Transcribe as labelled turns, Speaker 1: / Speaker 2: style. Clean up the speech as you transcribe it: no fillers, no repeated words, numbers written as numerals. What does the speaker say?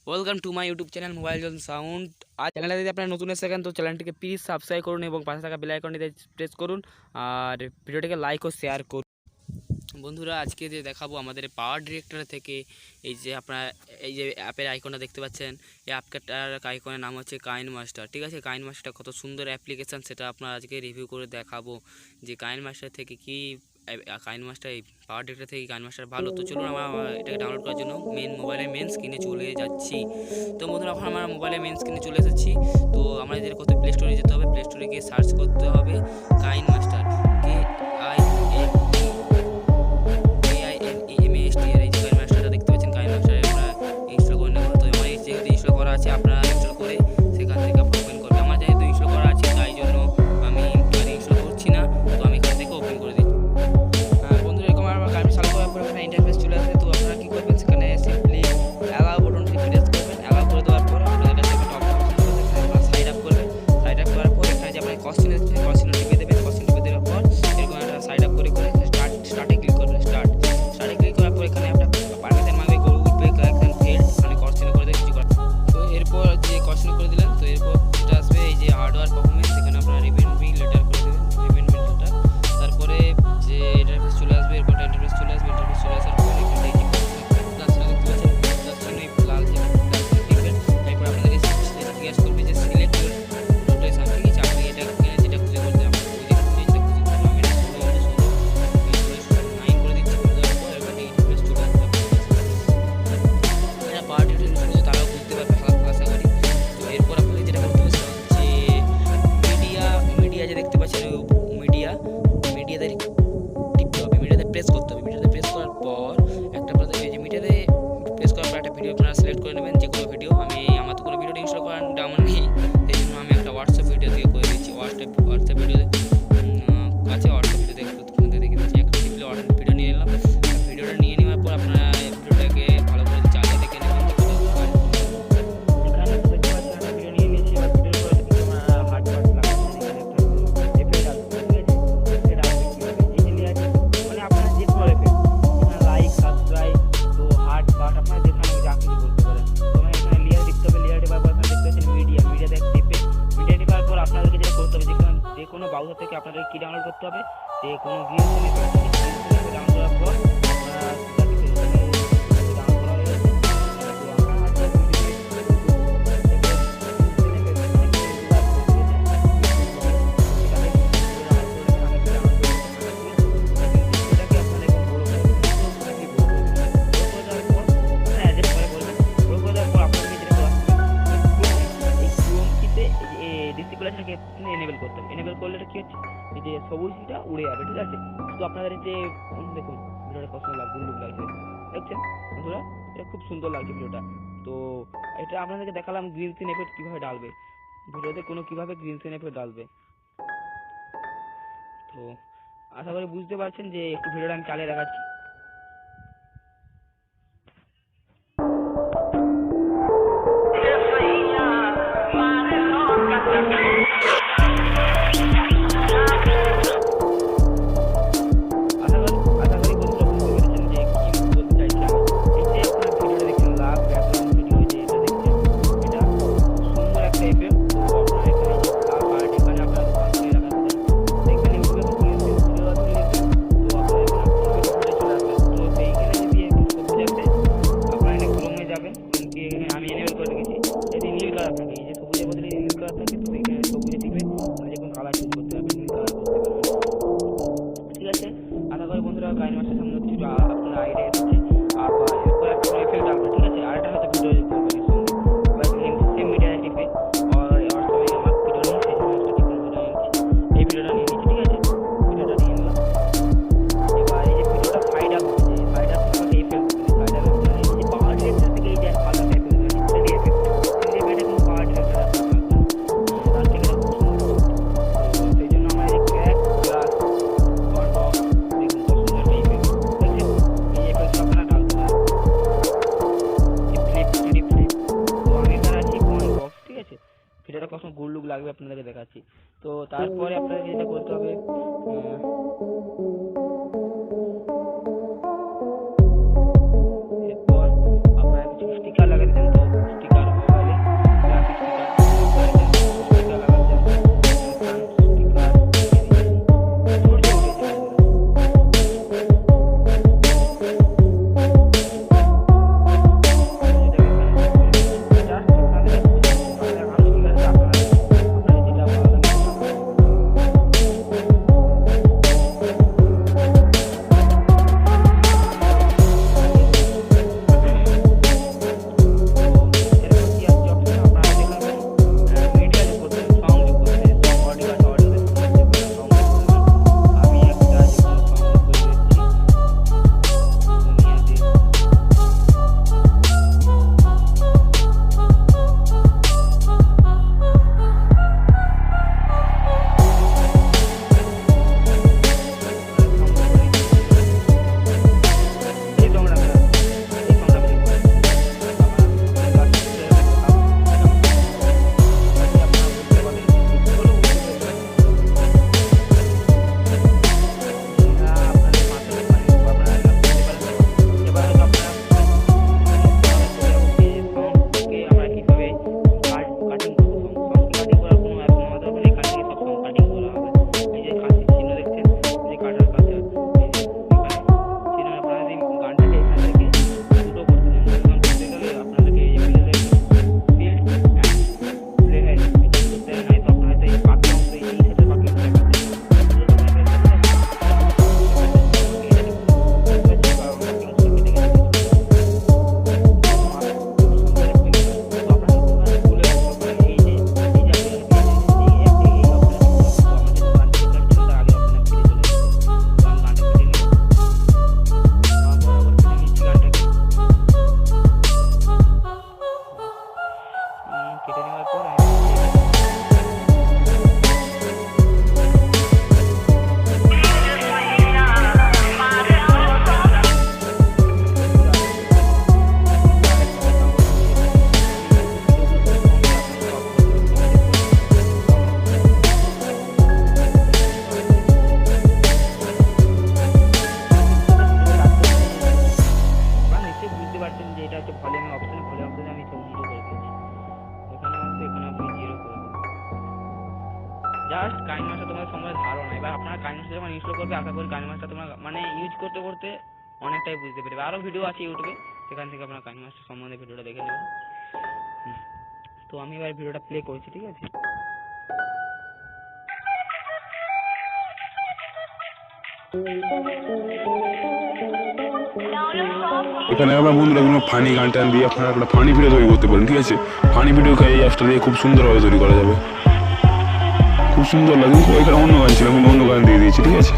Speaker 1: Welcome to my YouTube channel mobile zone sound. আর চ্যানেলে যদি আপনারা নতুন এসে থাকেন তো চ্যানেলটিকে প্লিজ সাবস্ক্রাইব করুন এবং পাশে থাকা বেল আইকনটিতে প্রেস করুন আর ভিডিওটিকে লাইক ও শেয়ার করুন। বন্ধুরা, আজকে যে দেখাবো আমাদের পাওয়ার ডিরেক্টর থেকে এই যে আপনারা এই যে অ্যাপের আইকনটা দেখতে পাচ্ছেন, এই অ্যাপটার আইকনের নাম হচ্ছে কাইনমাস্টার। ঠিক আছে, কাইনমাস্টার কত সুন্দর অ্যাপ্লিকেশান সেটা আপনারা আজকে রিভিউ করে দেখাবো যে কাইনমাস্টার থেকে কি কাইনমাস্টার এই পাওয়ার ডিরেক্টর থেকে কাইনমাস্টার ভালো। তো চলুন আমরা এটাকে ডাউনলোড করার জন্য মোবাইলের মেন স্ক্রিনে চলে যাচ্ছি। তো বন্ধুরা, এখন আমরা মোবাইলের মেন স্ক্রিনে চলে এসেছি। তো আমরা এদের করতে প্লে স্টোরে যেতে হবে, প্লে স্টোরে গিয়ে সার্চ করতে হবে কাইনমাস্টার, KINEMASTR। এই যে কাইনমাস্টারটা দেখতে পাচ্ছেন, কাইনমাস্টার আমরা ইনস্টল করে নেব। তো আমার যেহেতু ইনস্টল করা আছে আপনারা ইনস্টল করে সেখান থেকে ওপেন করবে। আমার যেহেতু ইনস্টল করা আছে তাই জন্য আমি ইনস্টল করছি না, তো আমি এখান থেকে ওপেন করে দিচ্ছি। বন্ধুরা, এরকম আমার কাইনমাস্টার চালু করার পর এখানে ইন্টারফেস চলে আসবে। তো আপনারা কী করবেন, সেখানে সিম্পলি অ্যালাউ বাটনটি প্রেস করবেন। অ্যালাউ করে দেওয়ার পর আপনাদের কাছে একটা সাইড আপ করবেন। সাইড আপ করার পর এখানে যে আপনার কস্টিং আছে কস্টিং টিপে দেবেন। কস্টিং টিপে দেওয়ার পর এরকম একটা সাইড আপ করে স্টার্টে ক্লিক করবেন। স্টার্টে ক্লিক করার পর এখানে আপনার পারমিশন মাগবে উঠবে একদম ফেড, মানে কস্টিং করে দেবে কিছু করার। তো এরপর যে কস্টিং করে দিলেন, তো এরপর যেটা আসবে এই যে হার্ডওয়্যার পারফরমেন্স, এখানে আপনারা রিভিউ লেটার করে দেবেন, রিভিউ লেটার। তারপরে যে ইন্টারফেস চলে আসবে, এরপর ইন্টারফেস চলে আসবে। ইন্টারফেস চলে আসার পর এখানে এই যে প্লাসটা দেখতে পাচ্ছেন, প্লাসটা এই লাল যে প্লাসটা টিপবেন। এরপর আপনাদেরকে জিজ্ঞাসা করবে যে সিলেক্ট রোটেশন, ঠিক আছে। আপনি এটা যেটা খুঁজে করতে যেটা খুঁজে করতে আমি এটা 9 করে দিচ্ছি। করে দেওয়ার পর এরপর ইন্টারফেস চলে আসবে। এটা পাওয়ার ডিরেক্টর শুরু তারাও বুঝতে পারবে আশা করি। তো এরপর আপনাদের যেটা করতে হবে সেটা হচ্ছে মিডিয়া যে দেখতে পাচ্ছেন, মিডিয়াতে টিপতে হবে, মিডিয়াতে প্রেস করতে হবে। মিডিয়াতে প্রেস করার পর একটা আপনাদের এই যে মিডিয়াতে প্রেস করার পর একটা ভিডিও আপনারা সিলেক্ট করে নেবেন, যে কোনো ভিডিও। আমার তো কোনো ভিডিও ইনস্টল করার ডাউন নেই, সেই জন্য আমি একটা হোয়াটসঅ্যাপ ভিডিও দিয়ে করে দিচ্ছি। হোয়াটসঅ্যাপ ভিডিও কাছে হোয়াটসঅ্যাপ ভিডিও দেখে দিচ্ছি। একটা টিপলে ভিডিও নিয়ে নিলাম। ভিডিওটা নিয়ে নেওয়ার পর আপনারা ভিডিওটাকে ভালো করে চালিয়ে দেখে নেবেন। কোনো ব্রাউজার থেকে আপনাদের কি ডাউনলোড করতে হবে, যে কোনো গ্রিন ডাউনলোড করার পর এনেবেল করতে হবে। এনেবেল করলে কি হচ্ছে, এই যে সবুজটা উড়ে যাবে, ঠিক আছে। তো আপনাদের যে দেখুন ভিডিওটা কত গুল্লুক লাগছে, দেখছেন বন্ধুরা, এটা খুব সুন্দর লাগছে ভিডিওটা। তো এটা আপনাদেরকে দেখালাম গ্রিন স্ক্রিন এফেক্ট কীভাবে ডালবে, ভিডিওতে কোনো কীভাবে গ্রিন স্ক্রিন এফেক্ট ডালবে। তো আশা করি বুঝতে পারছেন যে একটু ভিডিওটা আমি চালিয়ে দেখাচ্ছি। আমি এনেবল করে রেখেছি, যদি নীল কালার থাকে, এই যে সবুজের বদলে নীল কালার থাকে, তো এখানে সবুজে টিপে যে কোনো কালার চুজ করতে পারবেন, নীল কালার করতে পারবেন, ঠিক আছে। আশা করি বন্ধুরা কাইনমাস্টার সামনে কিছু আপনার আইডিয়া এসেছে। আবার এরপর একটা এফেক্ট ডালবে, ঠিক আছে। আর একটা হয়তো ভিডিও দিতে হবে সেম মিডিয়ায় টিপে হোয়াটসঅ্যাপে আমার ভিডিও নিয়ে সেই জন্য একটা টিপে এই ভিডিওটা নিয়ে নিচ্ছি, ঠিক আছে। ভিডিওটা নিয়ে নিলাম। এবার এই যে ভিডিওটা সাইড আপ হচ্ছে, সাইড আপ আমাকে এফেক্ট সাইড আপ এই পাওয়ার ডিরেক্টর থেকে এই যে আলাদা এফেক্ট ভিডিওটা কত গুল্লুক লাগবে আপনাদেরকে দেখাচ্ছি। তো তারপরে আপনাদের যেটা করতে হবে, এরপর আপনারা কিছু স্টিকার লাগাতে দেন। তো জাস্ট কাইনমাস্টার তোমাদের সম্বন্ধে ধারণা। এবার আপনারা কাইনমাস্টার যখন ইনস্টল করবে, আশা করি কাইনমাস্টার তোমরা মানে ইউজ করতে করতে অনেকটাই বুঝতে পারবে। আরও ভিডিও আছে ইউটিউবে, সেখান থেকে আপনারা কাইনমাস্টার সম্বন্ধে ভিডিওটা দেখে নেবেন। তো আমি এবার ভিডিওটা প্লে করছি, ঠিক আছে?
Speaker 2: এখানে আবার বন্ধুরা কোনো ফানি গান টান দিয়ে আপনারা একটা ফানি ভিডিও তৈরি করতে পারেন, ঠিক আছে? ফানি ভিডিও এই অ্যাপসটা দিয়ে খুব সুন্দরভাবে তৈরি করা যাবে, খুব সুন্দর লাগে। এখানে অন্য গান ছিল, আমি অন্য গান দিয়ে দিয়েছি, ঠিক আছে?